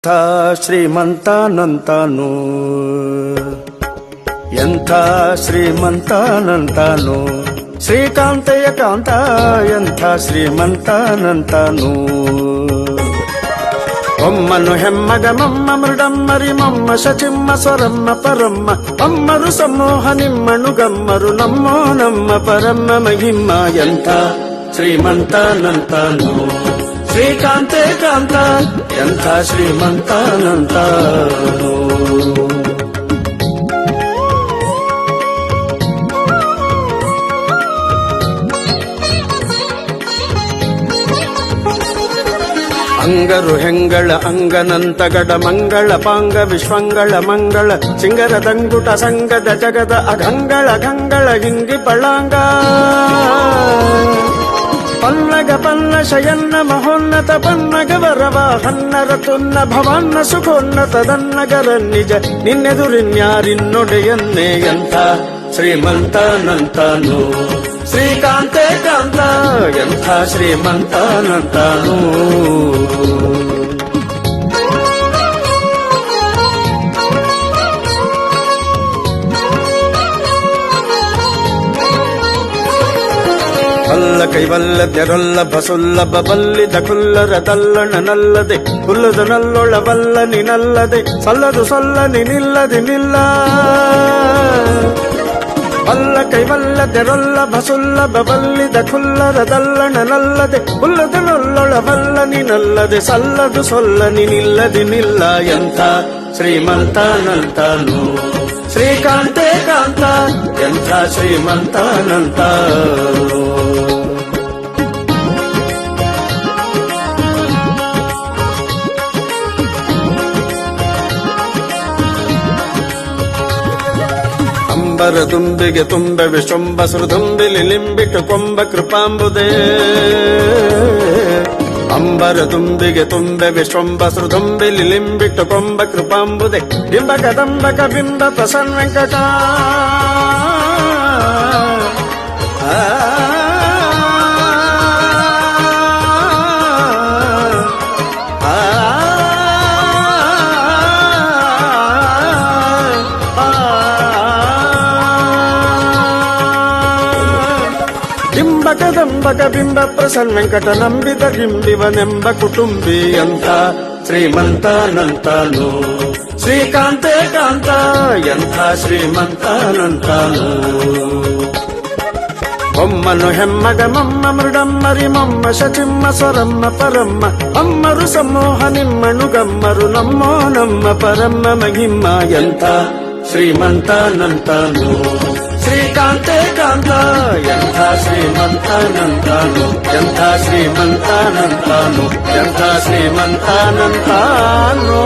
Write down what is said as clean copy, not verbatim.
ಎಂಥ ಶ್ರೀಮಂತನಂತಾನು, ಎಂಥ ಶ್ರೀಮಂತನಂತಾನು, ಶ್ರೀಕಾಂತಯ್ಯ ಕಾಂತ ಎಂಥ ಶ್ರೀಮಂತನಂತಾನು. ಒಮ್ಮನು ಹೆಮ್ಮಗ ಮಮ್ಮ ಮೃಡಮ್ಮರಿ ಮಮ್ಮ ಶಚಿಮ್ಮ ಸ್ವರಮ್ಮ ಪರಮ್ಮ ಅಮ್ಮರು ಸಮೂಹ ನಿಮ್ಮನು ಗಮ್ಮರು ನಮ್ಮೋ ನಮ್ಮ ಪರಮ್ಮ ಮಹಿಮ್ಮ. ಎಂಥ ಶ್ರೀಮಂತನಂತಾನು, ಶ್ರೀಕಾಂತೆ ಕಾಂತ ಎಂಥ ಶ್ರೀಮಂತನಂತಾನು. ಅಂಗರು ಹೆಂಗಳ ಅಂಗನಂತಗಡ ಮಂಗಳ ಪಾಂಗ ವಿಶ್ವಂಗಳ ಮಂಗಳ ಸಿಂಗರ ದಂಗುಟ ಸಂಗದ ಜಗದ ಅಗಂಗಳ ಗಂಗಳ ಹಿಂಗಿ ಪಳಾಂಗ ಪನ್ನಗ ಪನ್ನ ಶಯನ್ನ ಮಹೋನ್ನತ ಪನ್ನಗ ವರವ ಹನ್ನರ ತುನ್ನ ಭವನ್ನ ಸುಖೋನ್ನತದನ್ನಗರ ನಿಜ ನಿನ್ನೆದುರಿನ್ಯಾರಿನ್ನೊಡೆಯನ್ನೇ. ಎಂಥ ಶ್ರೀಮಂತನಂತಾನು, ಶ್ರೀಕಾಂತೆ ಕಾಂತ ಎಂಥ ಶ್ರೀಮಂತನಂತಾನು. ಅಲ್ಲ ಕೈವಲ್ಲದ್ಯರೊಲ್ಲ ಬಸುಲ್ಲಭ ಬಲ್ಲಿದ ಕುಲ್ಲರದಲ್ಲಣ ನಲ್ಲದೆ ಕುಲ್ಲದ ನಲ್ಲೊಳವಲ್ಲ ನಿನಲ್ಲದೆ ಸಲ್ಲದು ಸಲ್ಲ ನಿನಿಲ್ಲದೆ ನಿಲ್ಲ. ಅಲ್ಲ ಕೈವಲ್ಲದ್ಯರೊಲ್ಲ ಬಸುಲ್ಲಭ ಬಲ್ಲಿದ ಕುಲ್ಲರದಲ್ಲಣ ನಲ್ಲದೆ ಕುಲ್ಲದ ನಲ್ಲೊಳವಲ್ಲ ನಿನಲ್ಲದೆ ಸಲ್ಲದು ಸೊಲ್ಲ ನಿನಿಲ್ಲದೆ ನಿಲ್ಲ. ಎಂಥ ಶ್ರೀಮಂತನಂತಾನು, ಶ್ರೀಕಾಂತೆ ಕಾಂತ ಎಂಥ ಶ್ರೀಮಂತನಂತಾನು. ಅಂಬರ ತುಂಬಿಗೆ ತುಂಬೆ ವಿಶುಂಬ ಸುರದುಂಬಿಲಿ ಲಿಂಬಿಟ್ಟು ಕೊಂಬ ಕೃಪಾಂಬುದೇ. ಅಂಬರ ತುಂಬಿಗೆ ತುಂಬೆ ವಿಶ್ವಂಬ ಸುರದುಂಬಿಲಿ ಲಿಂಬಿಟ್ಟು ಕೊಂಬ ಕೃಪಾಂಬುದೆ ಬಿಂಬ ಕದಂಬಕ ಬಿಂಬ ಪ್ರಸನ್ನ ವೆಂಕಟ. ಬಿಂಬ ಕದಂಬಕ ಬಿಂಬ ಪ್ರಸನ್ನ ವೆಂಕಟ ನಂಬಿದ ಗಿಂಬಿವನೆಂಬ ಕುಟುಂಬಿ. ಎಂಥ ಶ್ರೀಮಂತನಂತಾನು, ಶ್ರೀಕಾಂತೆ ಕಾಂತ ಎಂಥ ಶ್ರೀಮಂತನಂತಾನು. ಒಮ್ಮನು ಹೆಮ್ಮಗ ಮಮ್ಮ ಮೃಡಮ್ಮರಿ ಮಮ್ಮ ಶಚಿಮ್ಮ ಸ್ವರಮ್ಮ ಪರಮ್ಮ ಅಮ್ಮರು ಸಮೂಹ ನಿಮ್ಮನು ಗಮ್ಮರು ನಮ್ಮೋ ನಮ್ಮ ಪರಮ್ಮ ಮಹಿಮ್ಮ. ಎಂಥ ಶ್ರೀಮಂತನಂತಾನು, ಶ್ರೀಕಾಂತೆ ಕಾಂತ ಎಂಥ ಶ್ರೀಮಂತನಂತಾನು, ಎಂಥ ಶ್ರೀಮಂತನಂತಾನು, ಎಂಥ ಶ್ರೀಮಂತನಂತಾನು.